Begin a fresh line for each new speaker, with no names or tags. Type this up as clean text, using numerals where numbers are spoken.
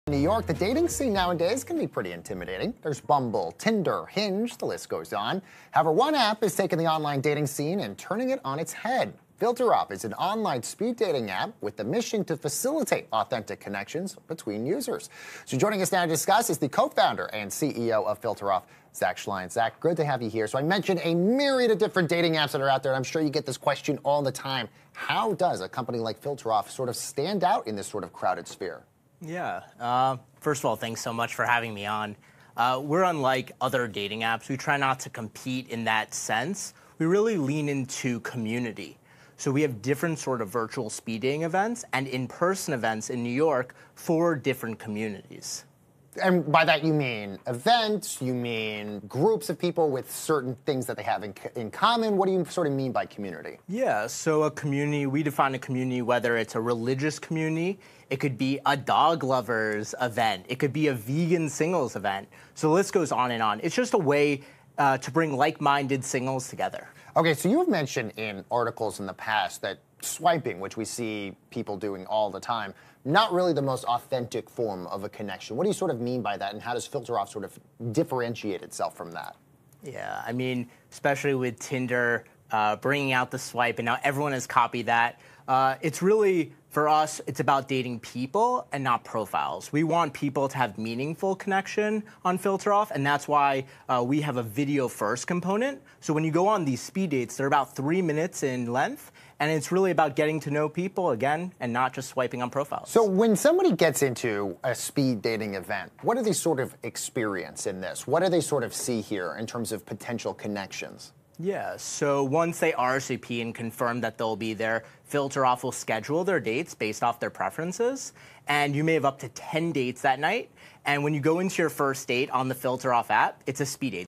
In New York, the dating scene nowadays can be pretty intimidating. There's Bumble, Tinder, Hinge, the list goes on. However, one app is taking the online dating scene and turning it on its head. Filteroff is an online speed dating app with the mission to facilitate authentic connections between users. So joining us now to discuss is the co-founder and CEO of Filteroff, Schleien. Zach, good to have you here. So I mentioned a myriad of different dating apps that are out there, and I'm sure you get this question all the time. How does a company like Filteroff sort of stand out in this sort of crowded sphere?
Yeah. First of all, thanks so much for having me on. We're unlike other dating apps. We try not to compete in that sense. We really lean into community. So we have different sort of virtual speed dating events and in-person events in New York for different communities.
And by that you mean events, you mean groups of people with certain things that they have in common? What do you sort of mean by community?
Yeah, so a community, we define a community whether it's a religious community, it could be a dog lovers event, it could be a vegan singles event. So the list goes on and on. It's just a way to bring like-minded singles together.
Okay, so you've mentioned in articles in the past that swiping, which we see people doing all the time, not really the most authentic form of a connection. What do you sort of mean by that, and how does Filteroff sort of differentiate itself from that?
Yeah, I mean, especially with Tinder bringing out the swipe, and now everyone has copied that. It's really, for us, it's about dating people and not profiles. We want people to have meaningful connection on Filteroff, and that's why we have a video-first component. So when you go on these speed dates, they're about 3 minutes in length, and it's really about getting to know people, again, and not just swiping on profiles.
So when somebody gets into a speed dating event, what do they sort of experience in this? What do they sort of see here in terms of potential connections?
Yeah, so once they RSVP and confirm that they'll be there, Filteroff will schedule their dates based off their preferences, and you may have up to 10 dates that night. And when you go into your first date on the Filteroff app, it's a speed date.